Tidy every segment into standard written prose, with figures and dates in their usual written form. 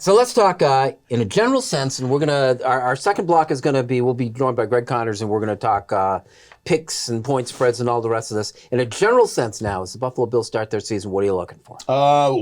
right, so let's talk in a general sense, and we're gonna our second block is gonna be we'll be joined by Greg Connors, and we're gonna talk picks and point spreads and all the rest of this. In a general sense, now as the Buffalo Bills start their season, what are you looking for?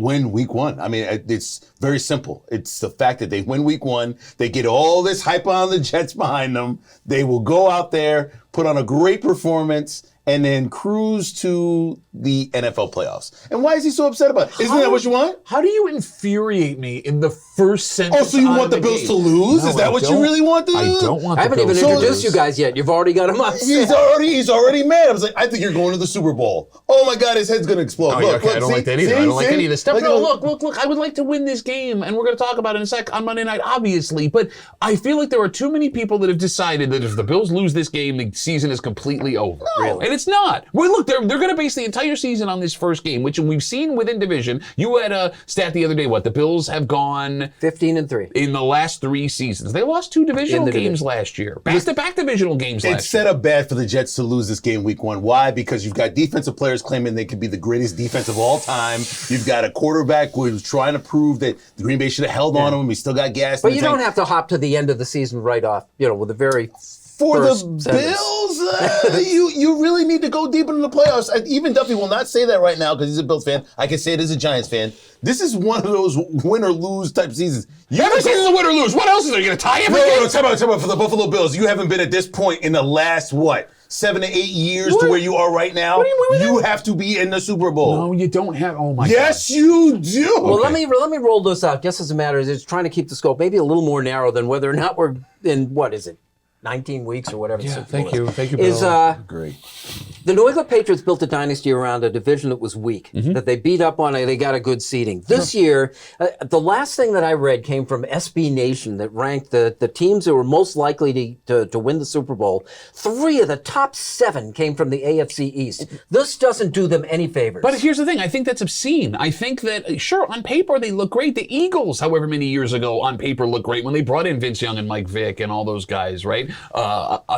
Win week one. I mean, it's very simple. It's the fact that they win week one. They get all this hype on the Jets behind them. They will go out there, put on a great performance, and then cruise to the NFL playoffs. And why is he so upset about it? Isn't that what you want? How do you infuriate me in the first sentence? Oh, so you want the Bills to lose? No, Is that what you really want to do? I don't want the I haven't Bills even to introduced lose. you guys yet. You've already got him up. He's already mad. I was like, I think you're going to the Super Bowl. Oh my God, his head's gonna explode. Oh, Look, okay, I don't like that either. I don't like any of this stuff. Like, No, look. I would like to win this game, and we're going to talk about it in a sec on Monday night, obviously. But I feel like there are too many people that have decided that if the Bills lose this game, the season is completely over. Really? And it's not. Well, look, they're going to base the entire season on this first game, which we've seen within division. You had a stat the other day. What the Bills have gone 15-3 in the last 3 seasons. They lost 2 divisional games last year. Back-to-back divisional games last year. It's set up bad for the Jets to lose this game week one. Why? Because you've got defensive players claiming they could be the greatest defense of all time. You've got a quarterback who's trying to prove that the Green Bay should have held on him. We still got gas. But you don't have to hop to the end of the season right off, with a very For the first sentence. Bills, you really need to go deep into the playoffs. Even Duffy will not say that right now because he's a Bills fan. I can say it as a Giants fan. This is one of those win or lose type seasons. Every season's a win or lose. What else is there? You're going to tie every game? No, time out for the Buffalo Bills. You haven't been at this point in the last, 7 to 8 years to where you are right now? What do you mean? You have to be in the Super Bowl. No, you don't have. Oh my God. Yes, you do. Well, let me roll this out just as a matter of it's trying to keep the scope maybe a little more narrow than whether or not we're in 19 weeks or whatever. Yeah, the thank Super you, Bowl Bill. is. Great. The New England Patriots built a dynasty around a division that was weak, Mm-hmm. that they beat up on, they got a good seeding. This year, the last thing that I read came from SB Nation that ranked the teams that were most likely to win the Super Bowl. 3 of the top 7 came from the AFC East. This doesn't do them any favors. But here's the thing. I think that's obscene. I think that, sure, on paper they look great. The Eagles, however many years ago, on paper looked great when they brought in Vince Young and Mike Vick and all those guys, right? Nambi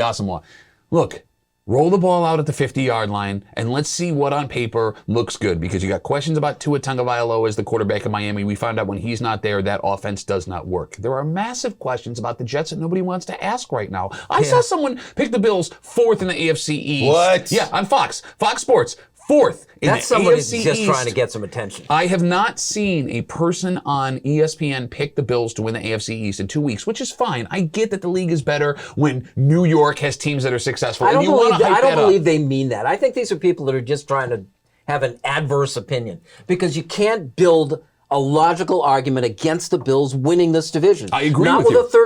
Asamoah. Look, roll the ball out at the 50-yard line, and let's see what on paper looks good, because you got questions about Tua Tagovailoa as the quarterback in Miami. We found out when he's not there, that offense does not work. There are massive questions about the Jets that nobody wants to ask right now. I saw someone pick the Bills 4th in the AFC East. What? Yeah, on Fox Sports. 4th in that's the somebody AFC just East. trying to get some attention. I have not seen a person on ESPN pick the Bills to win the AFC East in 2 weeks, which is fine. I get that the league is better when New York has teams that are successful. I don't and believe they mean that. I think these are people that are just trying to have an adverse opinion because you can't build a logical argument against the Bills winning this division. I agree Not with you. with a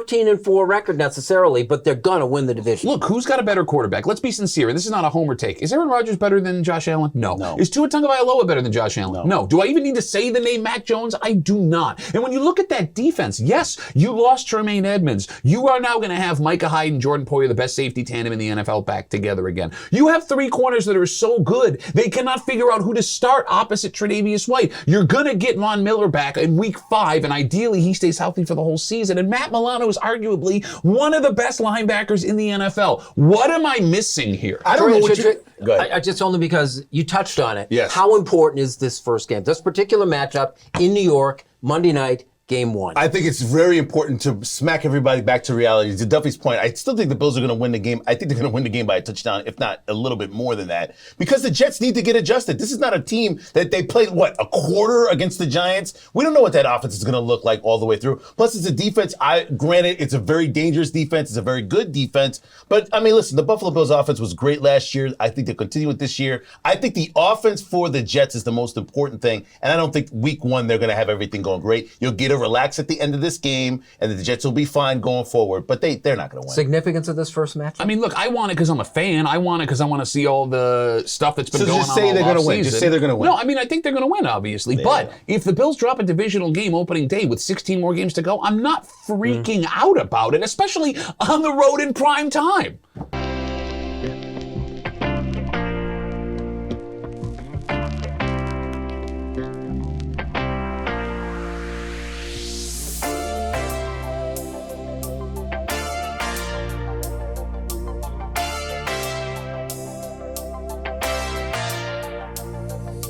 13-4 record necessarily, but they're gonna win the division. Look, who's got a better quarterback? Let's be sincere. This is not a homer take. Is Aaron Rodgers better than Josh Allen? No. Is Tua Tagovailoa better than Josh Allen? No. Do I even need to say the name Mac Jones? I do not. And when you look at that defense, yes, you lost Tremaine Edmonds. You are now going to have Micah Hyde and Jordan Poyer, the best safety tandem in the NFL, back together again. You have 3 corners that are so good, they cannot figure out who to start opposite Tre'Davious White. You're going to get Von Miller back in week 5, and ideally he stays healthy for the whole season. And Matt Milano is arguably one of the best linebackers in the NFL. What am I missing here? I don't know what you... Go ahead. I just only because you touched on it. Yes. How important is this first game? This particular matchup in New York, Monday night, Game 1. I think it's very important to smack everybody back to reality. To Duffy's point, I still think the Bills are going to win the game. I think they're going to win the game by a touchdown, if not a little bit more than that, because the Jets need to get adjusted. This is not a team that they played, a quarter against the Giants? We don't know what that offense is going to look like all the way through. Plus, it's a defense. Granted, it's a very dangerous defense. It's a very good defense. But, I mean, listen, the Buffalo Bills offense was great last year. I think they'll continue it this year. I think the offense for the Jets is the most important thing, and I don't think week 1 they're going to have everything going great. You'll get a relax at the end of this game, and the Jets will be fine going forward, but they're not going to win. Significance of this first match? I mean, look, I want it because I'm a fan. I want it because I want to see all the stuff that's been going on. So just say they're going to win. Just say they're going to win. No, I mean, I think they're going to win, obviously. Yeah. But if the Bills drop a divisional game opening day with 16 more games to go, I'm not freaking out about it, especially on the road in prime time.